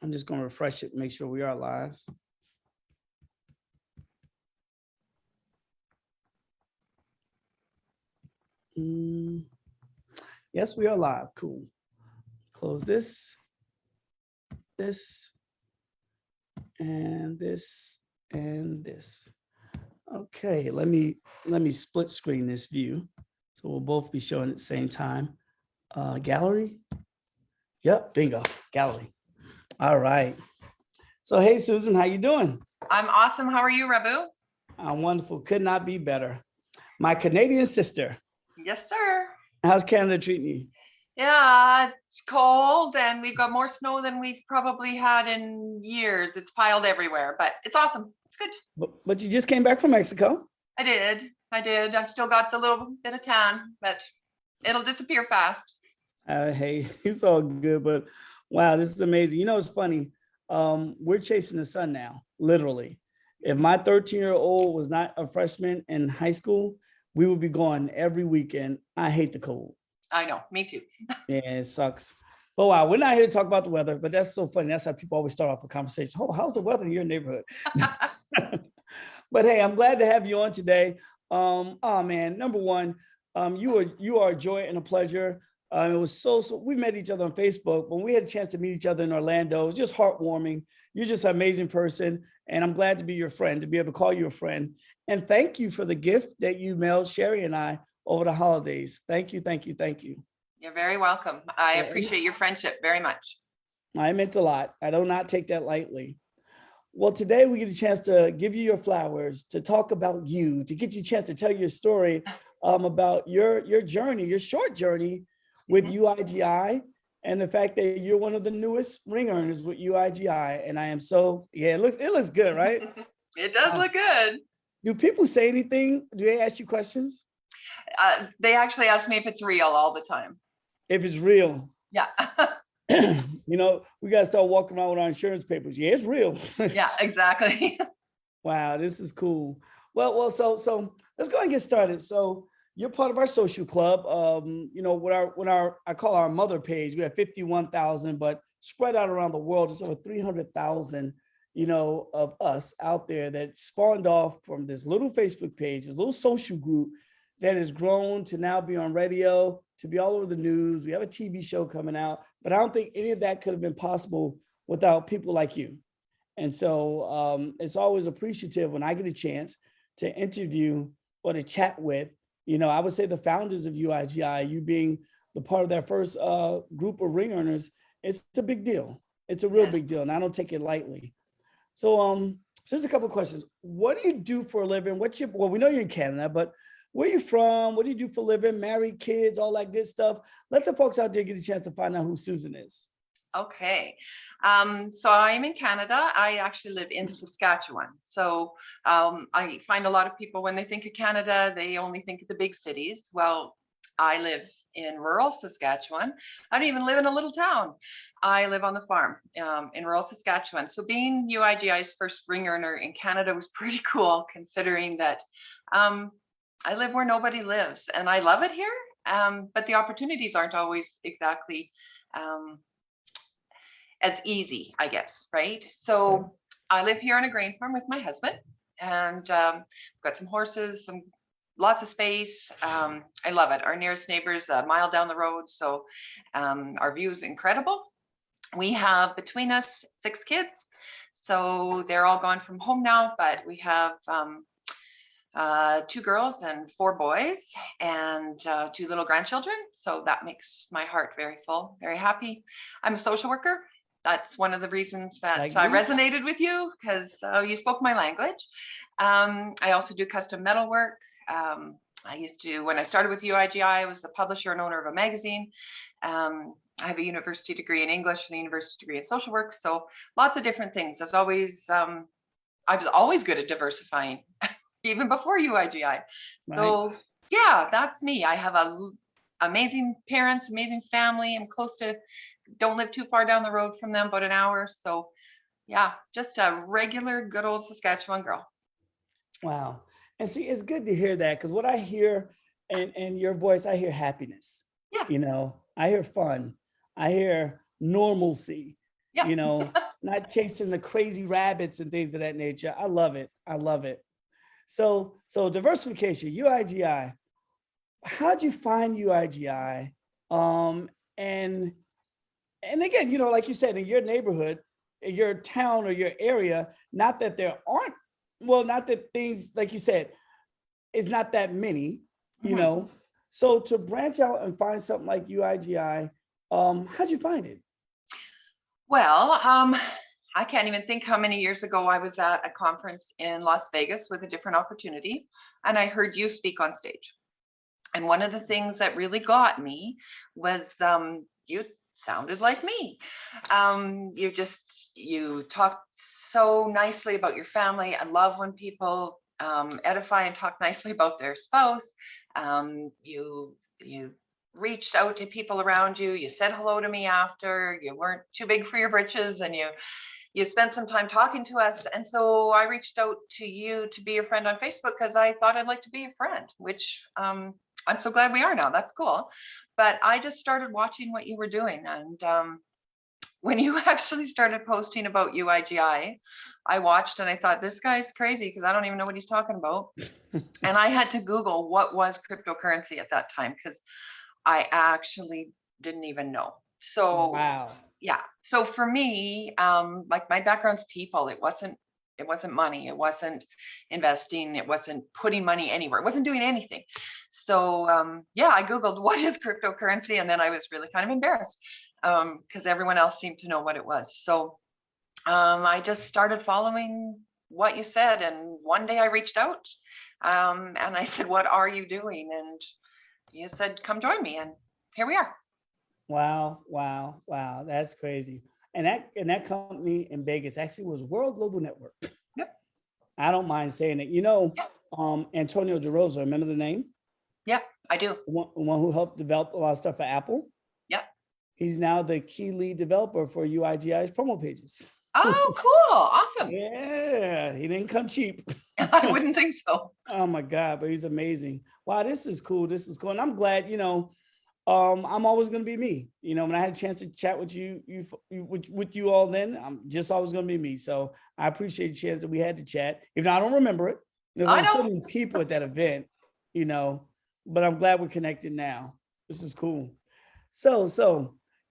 I'm just going to refresh it, make sure we are live. Yes, we are live. Cool. Close this, and this, and this. Okay, let me split screen this view. So we'll both be showing at the same time. Gallery. Yep, bingo, gallery. All right. So hey, Susan, how you doing? I'm awesome. How are you, Rabu? I'm wonderful. Could not be better. My Canadian sister. Yes, sir. How's Canada treating you? Yeah, it's cold and we've got more snow than we've probably had in years. It's piled everywhere, but it's awesome. It's good. But you just came back from Mexico. I did. I've still got the little bit of tan, but it'll disappear fast. Hey, it's all good, but wow, this is amazing. You know, it's funny. We're chasing the sun now, literally. If my 13-year-old was not a freshman in high school, we would be going every weekend. I hate the cold. I know, me too. Yeah, it sucks. But wow, we're not here to talk about the weather, but that's so funny. That's how people always start off a conversation. Oh, how's the weather in your neighborhood? But hey, I'm glad to have you on today. Oh man, number one, you are a joy and a pleasure. It was so we met each other on Facebook. When we had a chance to meet each other in Orlando, it was just heartwarming. You're just an amazing person, and I'm glad to be your friend, to be able to call you a friend. And thank you for the gift that you mailed Sherry and I over the holidays. Thank you, thank you, thank you. You're very welcome. I appreciate your friendship very much. I meant a lot. I do not take that lightly. Well, today we get a chance to give you your flowers, to talk about you, to get you a chance to tell your story about your journey, your short journey with UIGI, and the fact that you're one of the newest ring earners with UIGI. And I am so, yeah, it looks good, right? It does look good. Do people say anything? Do they ask you questions? They actually ask me if it's real all the time. If it's real. Yeah. You know, we got to start walking around with our insurance papers. Yeah, it's real. Yeah, exactly. Wow, this is cool. Well, so let's go ahead and get started. So you're part of our social club. You know, with our I call our mother page. We have 51,000, but spread out around the world, it's over 300,000. You know, of us out there that spawned off from this little Facebook page, this little social group that has grown to now be on radio, to be all over the news. We have a TV show coming out, but I don't think any of that could have been possible without people like you. And so it's always appreciative when I get a chance to interview or to chat with, you know, I would say the founders of UIGI, you being the part of that first group of ring earners, it's a big deal. It's a real big deal, and I don't take it lightly. So there's a couple of questions. What do you do for a living? Well, we know you're in Canada, but where are you from? What do you do for a living? Married, kids, all that good stuff. Let the folks out there get a chance to find out who Susan is. Okay. So I'm in Canada. I actually live in Saskatchewan. So I find a lot of people, when they think of Canada, they only think of the big cities. Well, I live in rural Saskatchewan. I don't even live in a little town. I live on the farm in rural Saskatchewan. So being UIGI's first ring earner in Canada was pretty cool, considering that I live where nobody lives, and I love it here. But the opportunities aren't always exactly as easy, I guess, right? So I live here on a grain farm with my husband, and got some horses, lots of space. I love it. Our nearest neighbor is a mile down the road, so our view is incredible. We have between us 6 kids, so they're all gone from home now, but we have 2 girls and 4 boys, and 2 little grandchildren. So that makes my heart very full, very happy. I'm a social worker. That's one of the reasons that I resonated with you, because you spoke my language. I also do custom metal work. I used to, when I started with UIGI, I was a publisher and owner of a magazine. I have a university degree in English and a university degree in social work. So lots of different things. I was always good at diversifying, even before UIGI. Right. So yeah, that's me. I have amazing parents, amazing family. I'm don't live too far down the road from them, about an hour. So yeah, just a regular good old Saskatchewan girl. Wow. And see, it's good to hear that, because what I hear in your voice, I hear happiness. Yeah. You know, I hear fun. I hear normalcy. Yeah. You know, not chasing the crazy rabbits and things of that nature. I love it. I love it. So diversification, UIGI. How'd you find UIGI? And again, like you said, in your neighborhood, in your town or your area, not that there aren't, well, not that things, like you said, it's not that many, So to branch out and find something like UIGI, how'd you find it? Well, I can't even think how many years ago I was at a conference in Las Vegas with a different opportunity, and I heard you speak on stage. And one of the things that really got me was you sounded like me. You talked so nicely about your family. I love when people edify and talk nicely about their spouse. You reached out to people around you. You said hello to me after. You weren't too big for your britches, and you spent some time talking to us. And so I reached out to you to be a friend on Facebook because I thought I'd like to be a friend, which I'm so glad we are now. That's cool. But I just started watching what you were doing. And when you actually started posting about UIGI, I watched and I thought, this guy's crazy because I don't even know what he's talking about. And I had to Google what was cryptocurrency at that time because I actually didn't even know. So wow. Yeah. So for me, like my background's people. It wasn't money. It wasn't investing. It wasn't putting money anywhere. It wasn't doing anything. So yeah, I Googled what is cryptocurrency, and then I was really kind of embarrassed because everyone else seemed to know what it was. So I just started following what you said, and one day I reached out and I said, "What are you doing?" And you said, "Come join me," and here we are. Wow. That's crazy. And that company in Vegas actually was World Global Network. Yep. I don't mind saying it. Antonio DeRosa, remember the name? Yep, I do. One who helped develop a lot of stuff for Apple. Yep. He's now the key lead developer for UIGI's promo pages. Oh, cool. Awesome. Yeah, he didn't come cheap. I wouldn't think so. Oh my God, but he's amazing. Wow, this is cool. This is cool. And I'm glad, I'm always going to be me. When I had a chance to chat with with you all then, I'm just always going to be me. So I appreciate the chance that we had to chat. Even though I don't remember it, there's so many people at that event, but I'm glad we're connected now. This is cool. So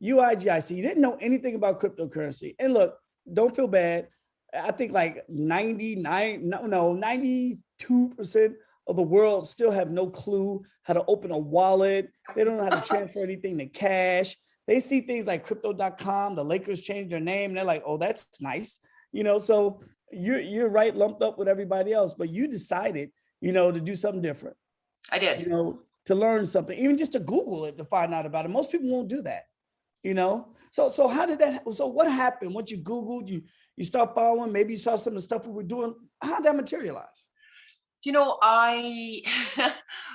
UIGI, so you didn't know anything about cryptocurrency. And look, don't feel bad. I think like 92% of the world still have no clue how to open a wallet. They don't know how to transfer anything to cash. They see things like crypto.com, the Lakers changed their name, and they're like, oh, that's nice. So you're right lumped up with everybody else, but you decided, to do something different. I did. To learn something, even just to Google it to find out about it. Most people won't do that, So how did that, so what happened? Once you Googled, you start following, maybe you saw some of the stuff we were doing. How did that materialize? I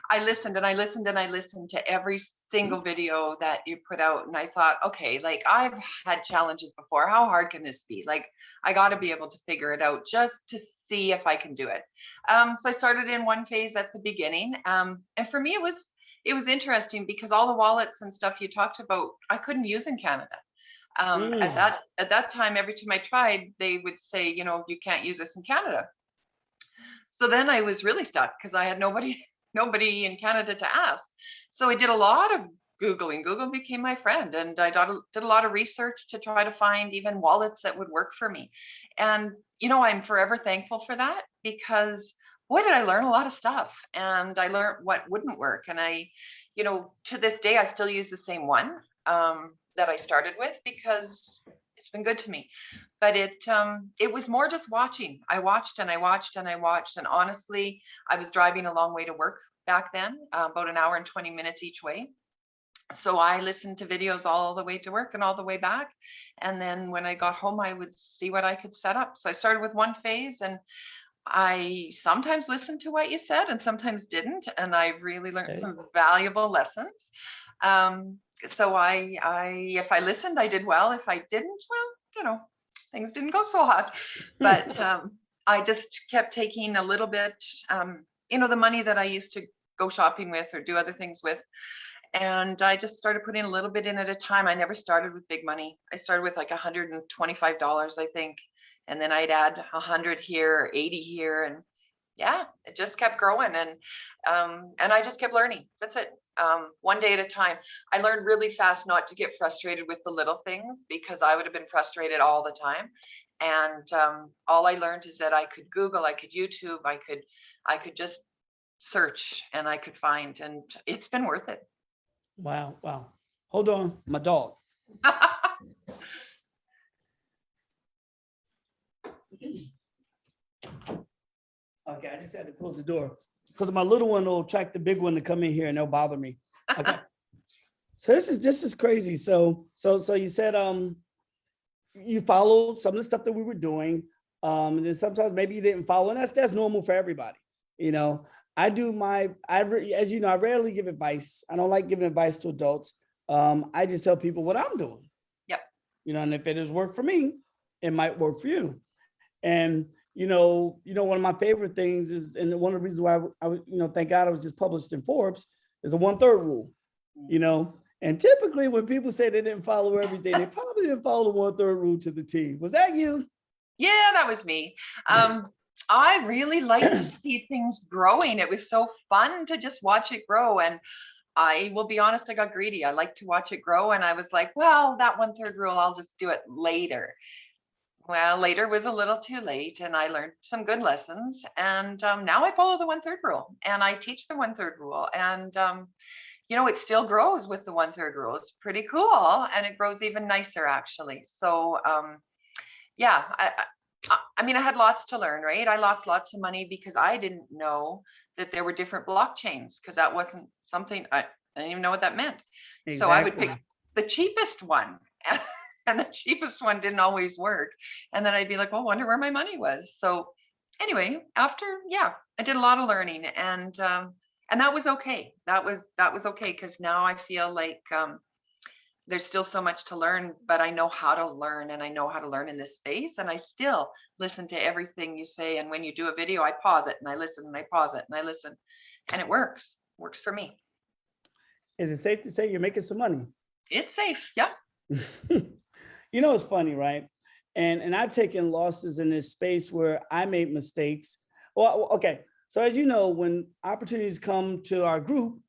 I listened and I listened and I listened to every single video that you put out, and I thought, okay, like I've had challenges before. How hard can this be? Like I got to be able to figure it out just to see if I can do it. So I started in one phase at the beginning, and for me it was interesting because all the wallets and stuff you talked about I couldn't use in Canada. At that time, every time I tried, they would say, you can't use this in Canada. So then I was really stuck because I had nobody in Canada to ask. So I did a lot of Googling. Google became my friend, and I did a lot of research to try to find even wallets that would work for me. And, I'm forever thankful for that because boy, did I learn a lot of stuff, and I learned what wouldn't work. And to this day, I still use the same one that I started with because it's been good to me. But it was more just watching. I watched and I watched and I watched. And honestly, I was driving a long way to work back then, about an hour and 20 minutes each way. So I listened to videos all the way to work and all the way back. And then when I got home, I would see what I could set up. So I started with one phase, and I sometimes listened to what you said and sometimes didn't. And I really learned some valuable lessons. So if I listened, I did well. If I didn't, well, things didn't go so hot. But I just kept taking a little bit, the money that I used to go shopping with or do other things with, And I just started putting a little bit in at a time. I never started with big money. I started with like $125, I think. And then I'd add 100 here, 80 here. And yeah, it just kept growing. And I just kept learning. That's it. One day at a time. I learned really fast not to get frustrated with the little things, because I would have been frustrated all the time. And all I learned is that I could Google, I could YouTube, I could just search, and I could find, and it's been worth it. Wow. Wow. Hold on, my dog. Okay, I just had to close the door because my little one will attract the big one to come in here and they'll bother me. Okay. So this is crazy. So you said you followed some of the stuff that we were doing. And then sometimes maybe you didn't follow, and that's normal for everybody. You know, as you know, I rarely give advice. I don't like giving advice to adults. I just tell people what I'm doing. Yep. You know, and if it has worked for me, it might work for you. And you know, one of my favorite things is, and one of the reasons why thank God I was just published in Forbes, is the 1/3 rule. You know, and typically when people say they didn't follow everything, they probably didn't follow the 1/3 rule to the T. Was that you? Yeah, that was me. I really like to see things growing. It was so fun to just watch it grow. And I will be honest, I got greedy. I like to watch it grow. And I was like, well, that 1/3 rule, I'll just do it later. Well, later was a little too late, and I learned some good lessons. And now I follow the 1/3 rule, and I teach the 1/3 rule. And it still grows with the 1/3 rule. It's pretty cool, and it grows even nicer, actually. So yeah, I mean, I had lots to learn, right? I lost lots of money because I didn't know that there were different blockchains, because that wasn't something I didn't even know what that meant. Exactly. So I would pick the cheapest one. And the cheapest one didn't always work. And then I'd be like, well, wonder where my money was. So anyway, I did a lot of learning, and that was okay. That was okay, because now I feel like there's still so much to learn, but I know how to learn, and I know how to learn in this space. And I still listen to everything you say. And when you do a video, I pause it and I listen, and I pause it and I listen, and it works for me. Is it safe to say you're making some money? It's safe. Yeah. You know, it's funny, right? And I've taken losses in this space where I made mistakes. Well, okay. So as you know, when opportunities come to our group,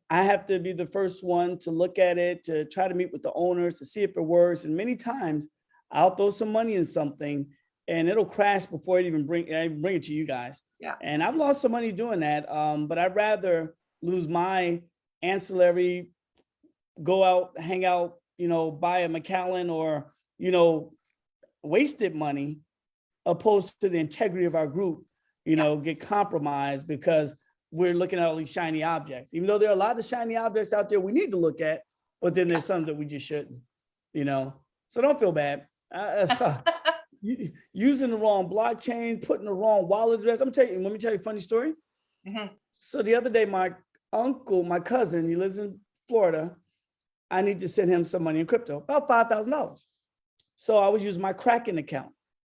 I have to be the first one to look at it, to try to meet with the owners, to see if it works. And many times I'll throw some money in something and it'll crash before I even bring it to you guys. Yeah. And I've lost some money doing that. But I'd rather lose my ancillary, go out, hang out, buy a McAllen or, wasted money, opposed to the integrity of our group, get compromised because we're looking at all these shiny objects. Even though there are a lot of shiny objects out there we need to look at, but then there's some that we just shouldn't, So don't feel bad. Using the wrong blockchain, putting the wrong wallet address. Let me tell you a funny story. Mm-hmm. So the other day, my cousin, he lives in Florida, I need to send him some money in crypto, about $5,000. So I was using my Kraken account.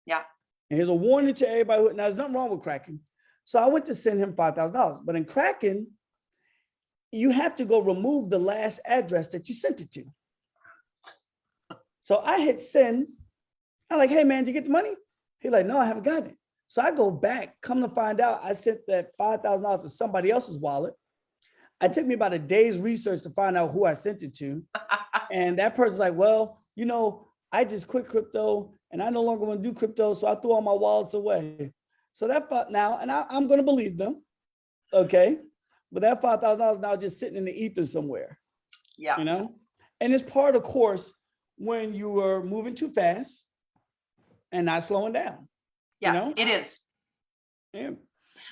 Yeah. And here's a warning to everybody. Now, there's nothing wrong with Kraken. So I went to send him $5,000. But in Kraken, you have to go remove the last address that you sent it to. So I hit send. I'm like, hey, man, did you get the money? He's like, no, I haven't got it. So I go back, come to find out, I sent that $5,000 to somebody else's wallet. It took me about a day's research to find out who I sent it to. And that person's like, well, I just quit crypto and I no longer want to do crypto. So I threw all my wallets away. So that now, and I'm going to believe them. Okay. But that $5,000 is now just sitting in the ether somewhere. Yeah. And it's part of course when you are moving too fast and not slowing down. Yeah, it is. Yeah.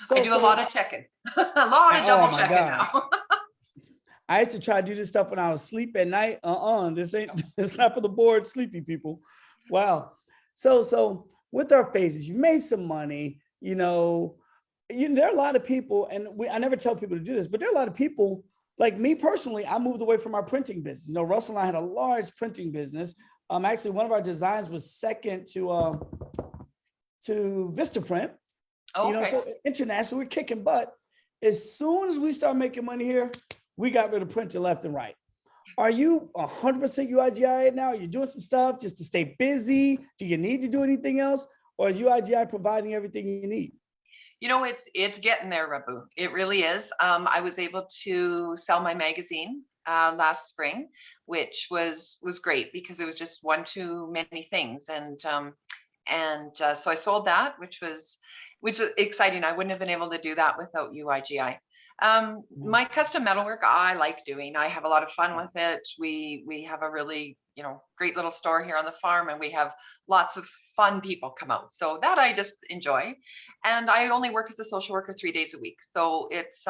So I do a lot of checking, a lot of double checking now. I used to try to do this stuff when I was asleep at night. It's not for the bored, sleepy people. Wow. So with our phases, you made some money, there are a lot of people, and I never tell people to do this, but there are a lot of people like me personally. I moved away from our printing business. Russell and I had a large printing business. Actually, one of our designs was second to Vistaprint. Okay. So international, we're kicking butt. As soon as we start making money here, we got rid of printing left and right. Are you 100% UIGI now? Are you doing some stuff just to stay busy? Do you need to do anything else? Or is UIGI providing everything you need? You know, it's getting there, Rabu. It really is. I was able to sell my magazine last spring, which was great because it was just one too many things, and so I sold that, which was exciting. I wouldn't have been able to do that without UIGI. My custom metalwork, I like doing. I have a lot of fun with it. We have a really, great little store here on the farm, and we have lots of fun people come out. So that I just enjoy. And I only work as a social worker 3 days a week. So it's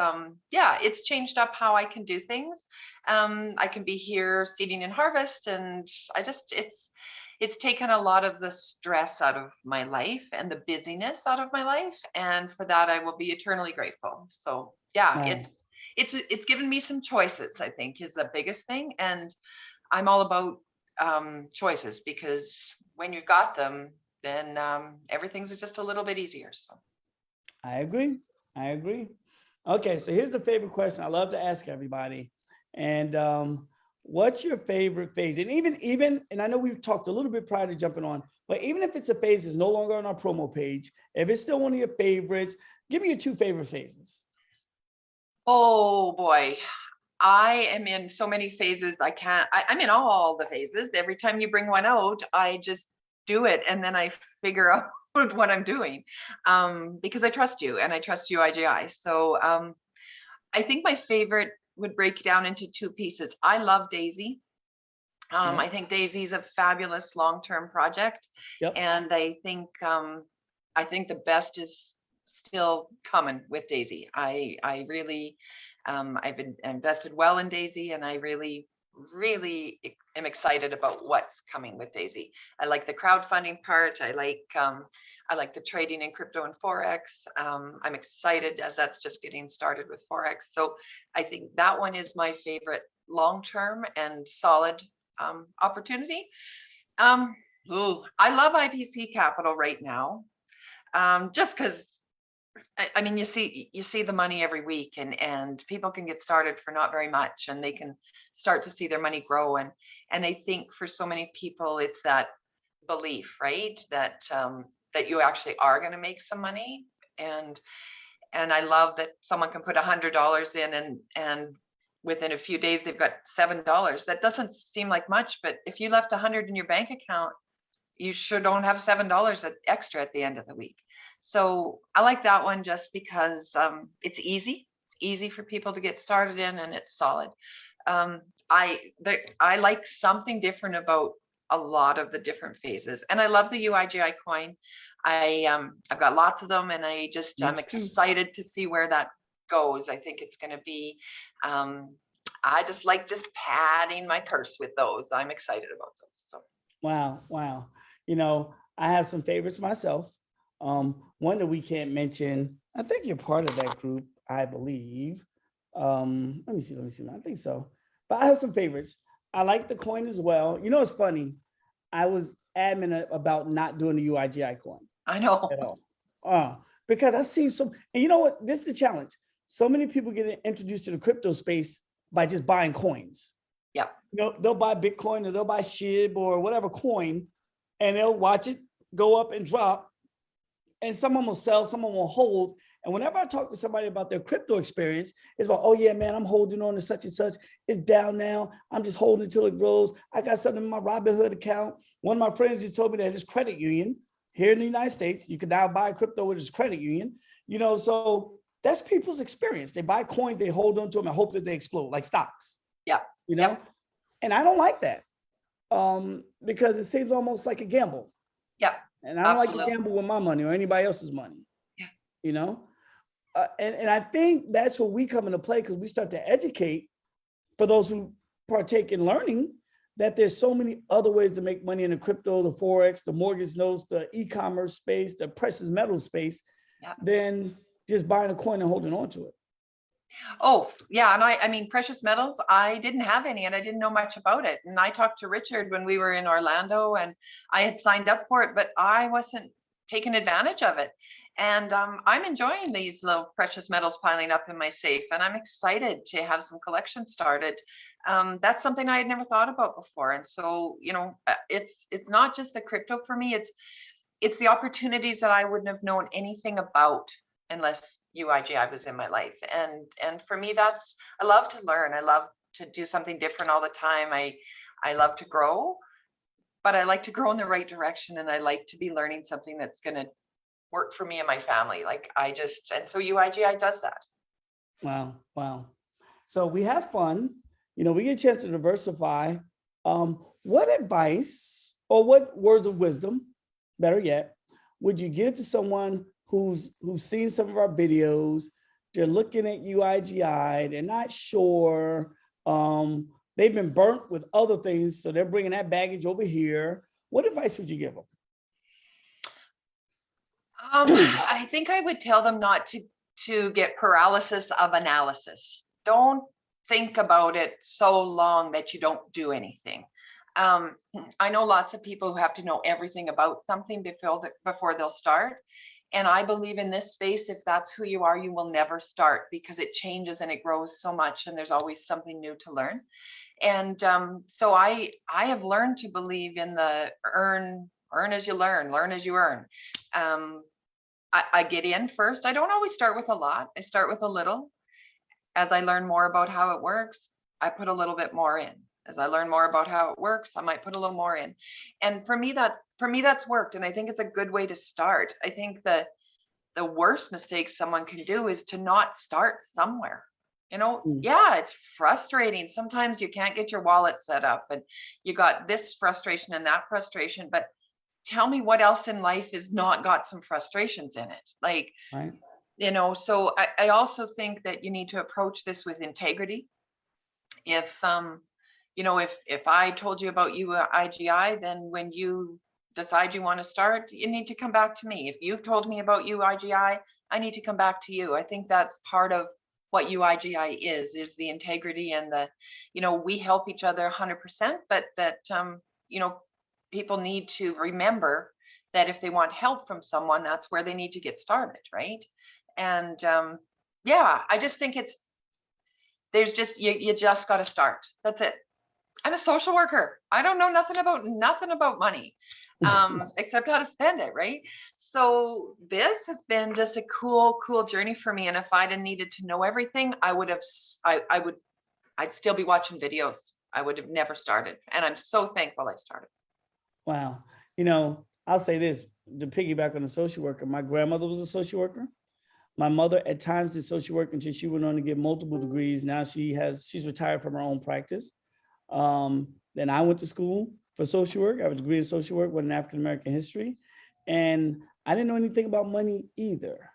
it's changed up how I can do things. I can be here seeding and harvest, and it's taken a lot of the stress out of my life and the busyness out of my life. And for that, I will be eternally grateful. So yeah, Wow. it's given me some choices, I think, is the biggest thing. And I'm all about choices, because when you've got them, then everything's just a little bit easier. So I agree. Okay, so here's the favorite question I love to ask everybody. And what's your favorite phase? And even, and I know we've talked a little bit prior to jumping on, but even if it's a phase that's no longer on our promo page, if it's still one of your favorites, give me your 2 favorite phases. Oh boy, I am in so many phases. I'm in all the phases. Every time you bring one out, I just do it, and then I figure out what I'm doing, because I trust you and I trust UIGI. So I think my favorite would break down into 2 pieces. I love Daisy. I Yes. think Daisy is a fabulous long-term project, Yep. and I think the best is still coming with Daisy. I really I've invested well in Daisy, and I really am excited about what's coming with Daisy. I like the crowdfunding part. I like the trading in crypto and Forex. I'm excited as that's just getting started with Forex. So I think that one is my favorite long-term and solid opportunity. I love IPC Capital right now, just because I mean, you see the money every week, and people can get started for not very much, and they can start to see their money grow. And I think for so many people, it's that belief, right? That you actually are going to make some money. And I love that someone can put $100 in, and within a few days they've got $7. That doesn't seem like much, but if you left 100 in your bank account, you sure don't have $7 extra at the end of the week. So I like that one just because it's easy for people to get started in, and it's solid. I like something different about a lot of the different phases, and I love the UIGI coin. I've got lots of them, and I'm excited to see where that goes. I think it's going to be. I just like padding my purse with those. I'm excited about those. So. Wow. I have some favorites myself. One that we can't mention. I think you're part of that group, I believe. Let me see. I think so. But I have some favorites. I like the coin as well. It's funny. I was adamant about not doing the UIGI coin. I know. At all. Because I've seen some, and you know what? This is the challenge. So many people get introduced to the crypto space by just buying coins. Yeah. They'll buy Bitcoin, or they'll buy SHIB or whatever coin, and they'll watch it go up and drop. And someone will sell, someone will hold. And whenever I talk to somebody about their crypto experience, it's about, oh yeah, man, I'm holding on to such and such. It's down now. I'm just holding until it grows. I got something in my Robinhood account. One of my friends just told me that his credit union here in the United States, you can now buy crypto with his credit union. So that's people's experience. They buy coins, they hold on to them and hope that they explode like stocks. Yeah. Yep. And I don't like that because it seems almost like a gamble. Yeah. And I don't like to gamble with my money or anybody else's money. Yeah. And I think that's where we come into play, because we start to educate for those who partake in learning that there's so many other ways to make money in the crypto, the Forex, the mortgage notes, the e-commerce space, the precious metal space, than just buying a coin and holding on to it. Oh, yeah. And I mean, precious metals, I didn't have any, and I didn't know much about it. And I talked to Richard when we were in Orlando, and I had signed up for it, but I wasn't taken advantage of it. And I'm enjoying these little precious metals piling up in my safe, and I'm excited to have some collections started. That's something I had never thought about before. And so, it's not just the crypto for me, it's the opportunities that I wouldn't have known anything about unless UIGI was in my life. And for me, I love to learn. I love to do something different all the time. I love to grow, but I like to grow in the right direction, and I like to be learning something that's going to work for me and my family. And so UIGI does that. Wow. Wow. So we have fun, we get a chance to diversify. What advice or what words of wisdom, better yet, would you give to someone who's seen some of our videos? They're looking at UIGI, they're not sure. They've been burnt with other things, so they're bringing that baggage over here. What advice would you give them? I think I would tell them not to get paralysis of analysis. Don't think about it so long that you don't do anything. I know lots of people who have to know everything about something before they'll start. And I believe in this space, if that's who you are, you will never start, because it changes and it grows so much, and there's always something new to learn. And so I have learned to believe in the earn as you learn as you earn. I get in first. I don't always start with a lot. I start with a little. As I learn more about how it works, I put a little bit more in. As I learn more about how it works, I might put a little more in. And for me, that's worked. And I think it's a good way to start. I think the worst mistake someone can do is to not start somewhere. Yeah, it's frustrating. Sometimes you can't get your wallet set up, and you got this frustration and that frustration, but tell me what else in life has not got some frustrations in it. Right. So I also think that you need to approach this with integrity. If I told you about UIGI, then when you decide you want to start, you need to come back to me. If you've told me about UIGI, I need to come back to you. I think that's part of what UIGI is the integrity, and we help each other 100%, but that, people need to remember that if they want help from someone, that's where they need to get started, right? And I just think you just got to start. That's it. I'm a social worker. I don't know nothing about money, except how to spend it, right? So this has been just a cool journey for me. And if I'd have needed to know everything, I'd still be watching videos. I would have never started. And I'm so thankful I started. Wow. I'll say this to piggyback on the social worker. My grandmother was a social worker. My mother at times did social work until she went on to get multiple degrees. Now she's retired from her own practice. Then I went to school for social work. I have a degree in social work with an African-American history. And I didn't know anything about money either.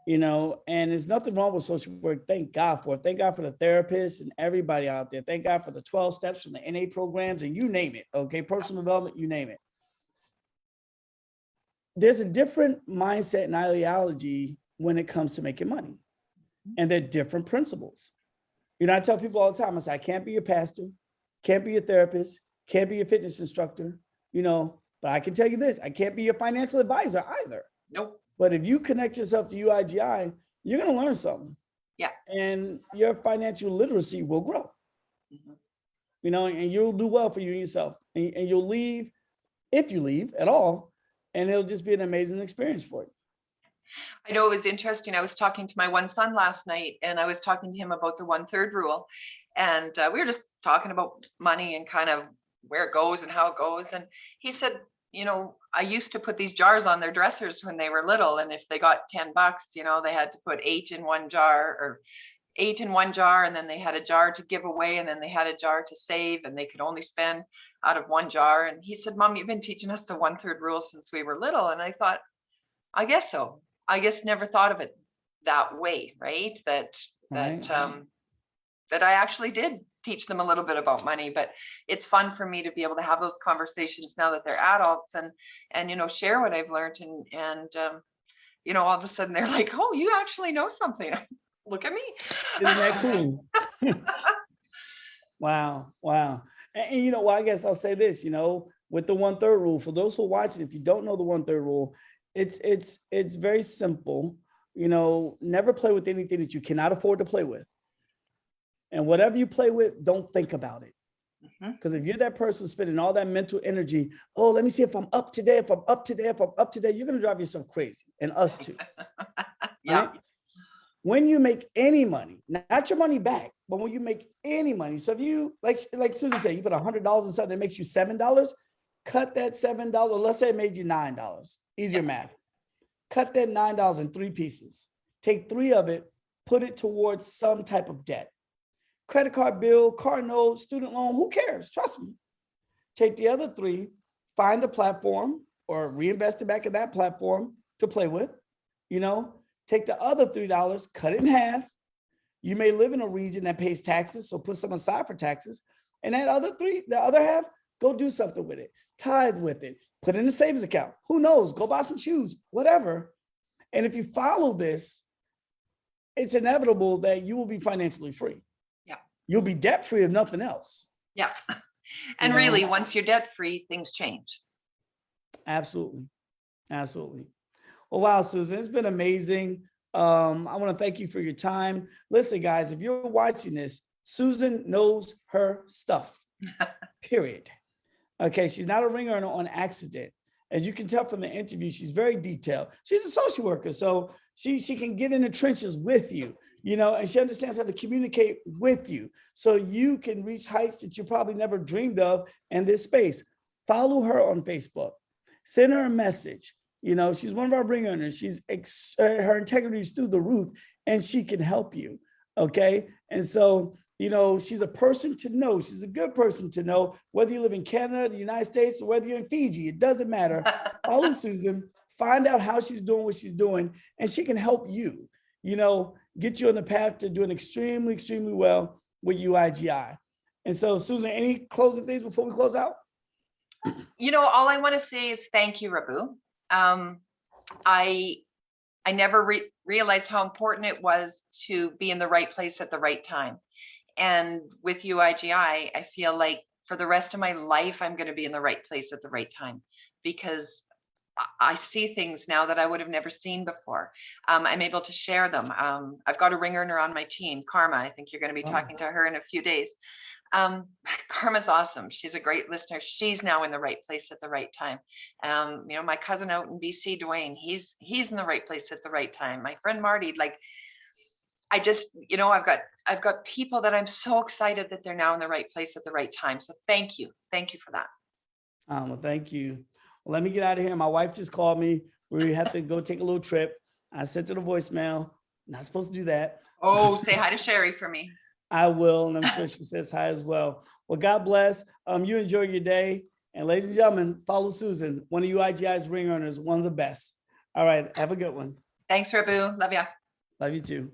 And there's nothing wrong with social work. Thank God for it. Thank God for the therapists and everybody out there. Thank God for the 12 steps from the NA programs, and you name it. Okay. Personal development, you name it. There's a different mindset and ideology when it comes to making money. And they're different principles. I tell people all the time, I say, I can't be a pastor, can't be a therapist, can't be a fitness instructor, but I can tell you this, I can't be your financial advisor either. Nope. But if you connect yourself to UIGI, you're going to learn something. Yeah. And your financial literacy will grow. Mm-hmm. And you'll do well for you and yourself. And you'll leave, if you leave at all, and it'll just be an amazing experience for you. I know it was interesting. I was talking to my one son last night, and I was talking to him about the 1/3 rule. And we were just talking about money and kind of where it goes and how it goes. And he said, I used to put these jars on their dressers when they were little. And if they got $10, they had to put 8 in one jar, or 8 in one jar. And then they had a jar to give away. And then they had a jar to save, and they could only spend out of one jar. And he said, Mom, you've been teaching us the 1/3 rule since we were little. And I thought, I guess so. I guess never thought of it that way, right? That I actually did teach them a little bit about money, but it's fun for me to be able to have those conversations now that they're adults, and share what I've learned, and all of a sudden they're like, oh, you actually know something. Look at me. Isn't that cool? Wow. And I guess I'll say this, with the 1/3 rule, for those who are watching, if you don't know the 1/3 rule, It's very simple. You know, never play with anything that you cannot afford to play with. And whatever you play with, don't think about it. Because if you're that person spending all that mental energy, oh, let me see if I'm up today, if I'm up today, if I'm up today, you're going to drive yourself crazy, and us too. Yeah. Right? When you make any money, not your money back, but when you make any money. So if you, like Susan said, you put $100 in something that makes you $7, cut that $7. Let's say it made you $9. Easier math. Cut that $9 in 3 pieces. Take 3 of it, put it towards some type of debt. Credit card bill, car note, student loan, who cares? Trust me. Take the other 3, find a platform or reinvest it back in that platform to play with. You know, take the other $3, cut it in half. You may live in a region that pays taxes, so put some aside for taxes. And that other 3, the other half, go do something with it. Tithe with it. Put it in a savings account. Who knows? Go buy some shoes, whatever. And if you follow this, it's inevitable that you will be financially free. Yeah. You'll be debt free if nothing else. Yeah. And really, once you're debt free, things change. Absolutely. Absolutely. Well, wow, Susan, it's been amazing. I want to thank you for your time. Listen, guys, if you're watching this, Susan knows her stuff, period. Okay, she's not a ring earner on accident. As you can tell from the interview, she's very detailed. She's a social worker, so she can get in the trenches with you, you know, and she understands how to communicate with you. So you can reach heights that you probably never dreamed of in this space. Follow her on Facebook. Send her a message. You know, she's one of our ring earners. She's her integrity is through the roof, and she can help you. Okay. And so, you know, she's a person to know. She's a good person to know, whether you live in Canada, the United States, or whether you're in Fiji, it doesn't matter. Follow Susan, find out how she's doing what she's doing, and she can help you, you know, get you on the path to doing extremely, extremely well with UIGI. And so, Susan, any closing things before we close out? You know, all I want to say is thank you, Rabu. I never realized how important it was to be in the right place at the right time. And with UIGI, I feel like for the rest of my life, I'm going to be in the right place at the right time, because I see things now that I would have never seen before. I'm able to share them. I've got a ring earner on my team, Karma. I think you're going to be talking to her in a few days. Karma's awesome. She's a great listener. She's now in the right place at the right time. You know, my cousin out in BC, Dwayne, he's in the right place at the right time. My friend Marty, like, I just, you know, I've got people that I'm so excited that they're now in the right place at the right time. So thank you for that. Well, thank you. Well, let me get out of here. My wife just called me. We have to go take a little trip. I sent her the voicemail. Not supposed to do that. Oh, say hi to Sherry for me. I will, and I'm sure she says hi as well. Well, God bless. You enjoy your day. And ladies and gentlemen, follow Susan, one of UIGI's ring earners, one of the best. All right, have a good one. Thanks, Rabu. Love ya. Love you too.